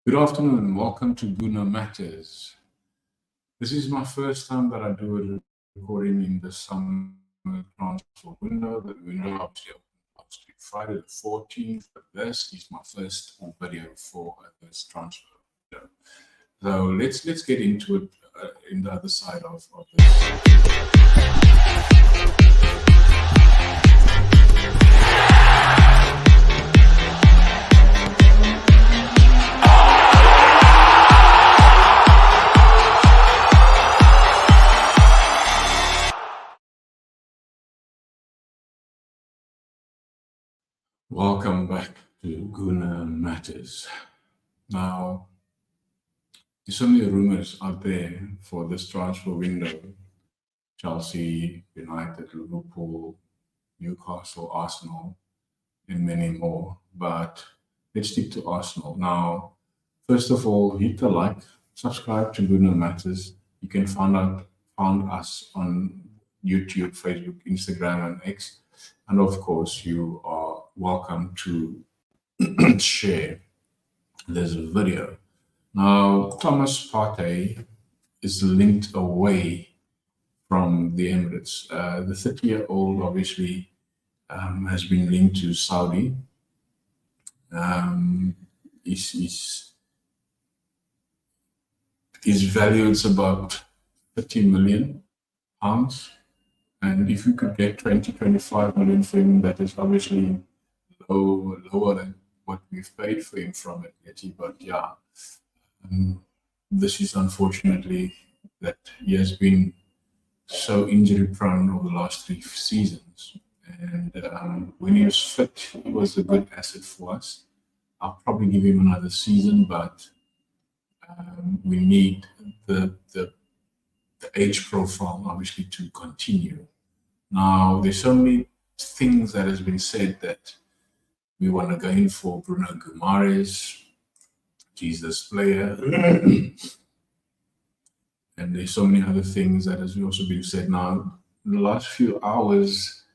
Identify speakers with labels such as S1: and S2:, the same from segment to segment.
S1: Good afternoon and welcome to Guna Matters. This is my first time that I do a recording in the summer transfer window. The window obviously opened last week, Friday the 14th, but this is my first video for this transfer window. So let's get into it in the other side of this. Welcome back to Guna Matters. Now, there's so many rumors out there for this transfer window. Chelsea, United, Liverpool, Newcastle, Arsenal, and many more. But let's stick to Arsenal. Now, first of all, hit the like, subscribe to Guna Matters. You can find us on YouTube, Facebook, Instagram, and X. And of course, you are welcome to share this video. Now, Thomas Partey is linked away from the Emirates. The 30-year-old obviously has been linked to Saudi. His value is about 30 million pounds. And if you could get 25 million for him, that is obviously lower than what we've paid for him from Atleti. But yeah, this is unfortunately that he has been so injury prone over the last 3 seasons. And when he was fit, he was a good asset for us. I'll probably give him another season, but we need the age profile obviously to continue. Now, there's so many things that has been said that we want to go in for Bruno Guimaraes, Jesus player, and there's so many other things that has also been said. Now, in the last few hours,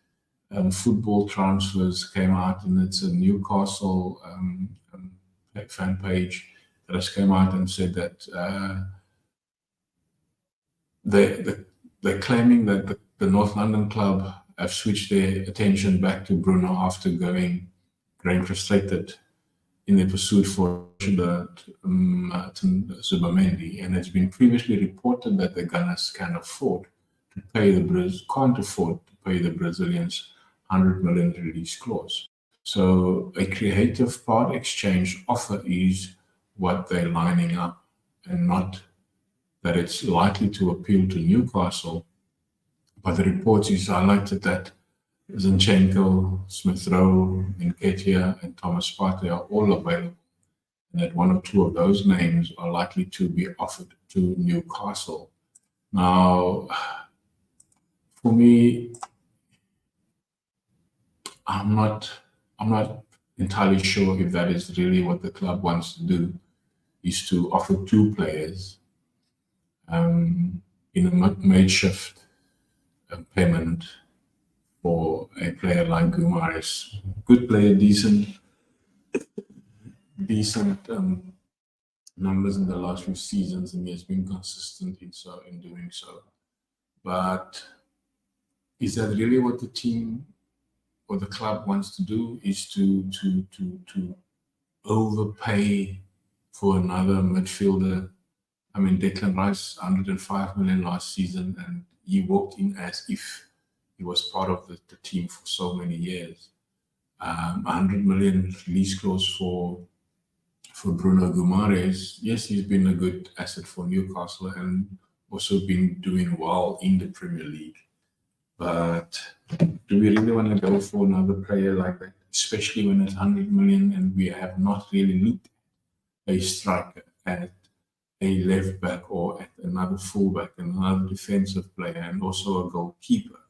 S1: football transfers came out, and it's a Newcastle fan page that has come out and said that they're claiming that the North London club have switched their attention back to Bruno after going frustrated in their pursuit for Zubamendi, and it's been previously reported that the Gunners can't afford to pay the Brazilians 100 million release clause. So a creative part exchange offer is what they're lining up, and not that it's likely to appeal to Newcastle. But the reports is highlighted that Zinchenko, Smith Rowe, Nketiah, and Thomas Partey are all available, and that one or two of those names are likely to be offered to Newcastle. Now, for me, I'm not entirely sure if that is really what the club wants to do, is to offer 2 players in a makeshift payment for a player like Guimaraes. Good player, decent numbers in the last few seasons, and he has been consistent in doing so. But is that really what the team or the club wants to do? Is to overpay for another midfielder? I mean, Declan Rice, 105 million last season, and he walked in as if he was part of the team for so many years. 100 million lease clause for Bruno Guimaraes. Yes, he's been a good asset for Newcastle and also been doing well in the Premier League. But do we really want to go for another player like that, especially when it's 100 million and we have not really looked at a striker, at a left back, or at another fullback and another defensive player, and also a goalkeeper?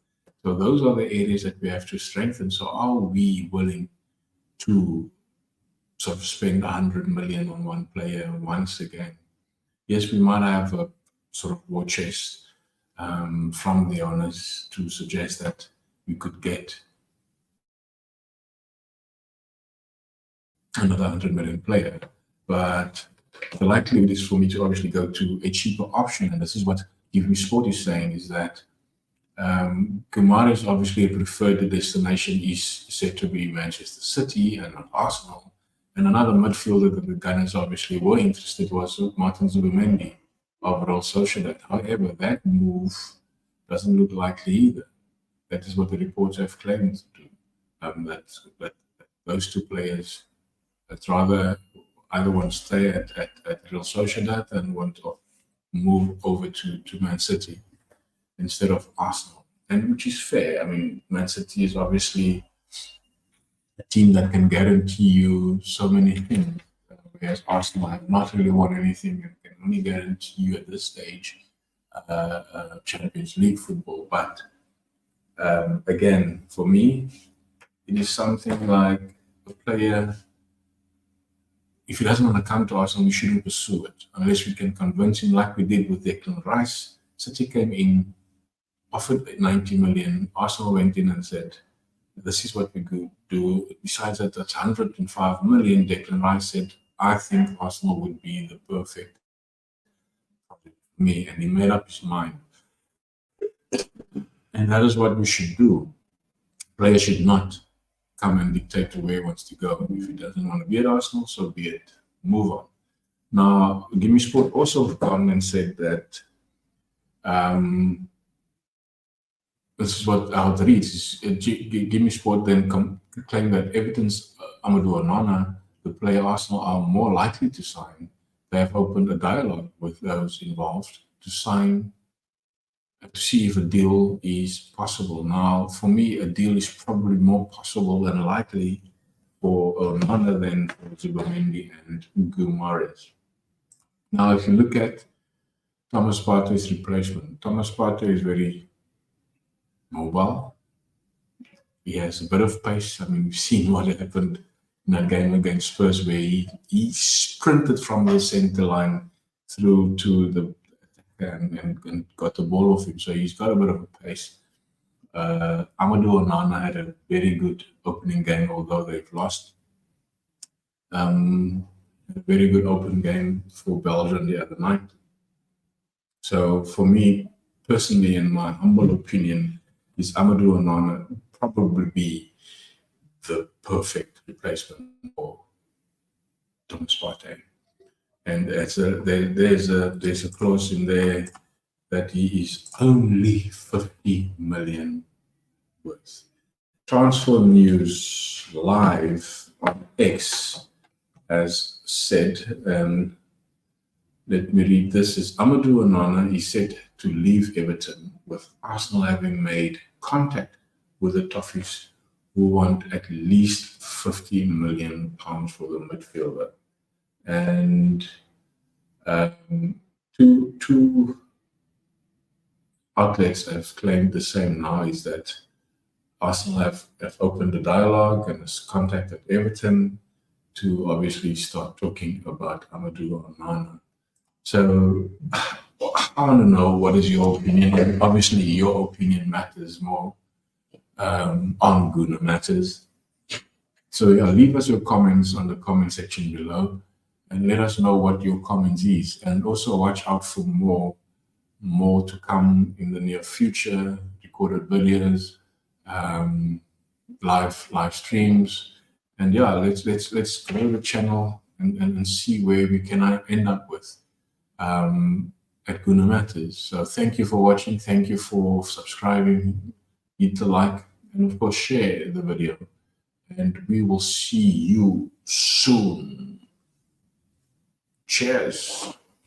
S1: So those are the areas that we have to strengthen. So are we willing to sort of spend 100 million on one player once again? Yes, we might have a sort of war chest from the owners to suggest that we could get another 100 million player, but the likelihood is for me to obviously go to a cheaper option. And this is what Give Me Sport is saying, is that Gumares obviously a preferred destination is said to be Manchester City and not Arsenal. And another midfielder that the Gunners obviously were interested was Martin Zubimendi of Real Sociedad. However, that move doesn't look likely either. That is what the reports have claimed to do. That those two players, that's rather either want to stay at Real Sociedad and want to move over to Man City instead of Arsenal. And which is fair. I mean, Man City is obviously a team that can guarantee you so many things, whereas Arsenal have not really won anything and can only guarantee you at this stage Champions League football. But again, for me, it is something like a player, if he doesn't want to come to Arsenal, we shouldn't pursue it unless we can convince him, like we did with Declan Rice. City came in, offered 90 million. Arsenal went in and said, this is what we could do. Besides that, that's 105 million. Declan Rice said, I think Arsenal would be the perfect project for me. And he made up his mind. And that is what we should do. Players should not come and dictate to where he wants to go. If he doesn't want to be at Arsenal, so be it. Move on. Now, Give Me Sport also gone and said that this is what how it reads. Give Me Sport then claim that Everton's Amadou Onana, the player Arsenal are more likely to sign. They have opened a dialogue with those involved to sign, to see if a deal is possible. Now, for me, a deal is probably more possible and likely for Onana than for Zubimendi and Gumares. Now, if you look at Thomas Partey's replacement, Thomas Partey is very mobile. He has a bit of pace. I mean, we've seen what happened in that game against Spurs, where he sprinted from the center line through to the and got the ball off him. So he's got a bit of a pace. Amadou Onana had a very good opening game, although they've lost. A very good open game for Belgium the other night. So for me, personally, in my humble opinion, is Amadou Onana probably be the perfect replacement for Thomas Partey. And there's a clause in there that he is only 50 million worth. Transfer News Live on X has said, let me read this, is Amadou Onana is set to leave Everton, with Arsenal having made contact with the Toffees, who want at least £50 million for the midfielder. And two outlets have claimed the same now, is that Arsenal have opened a dialogue and has contacted Everton to obviously start talking about Amadou Onana. So I want to know, what is your opinion? And obviously your opinion matters more on Guna Matters. So yeah, leave us your comments on the comment section below and let us know what your comments is. And also watch out for more to come in the near future, recorded videos, live streams. And yeah, let's grow the channel and see where we can end up with at Guna Matters. So thank you for watching. Thank you for subscribing. Hit the like and of course share the video. And we will see you soon. Cheers.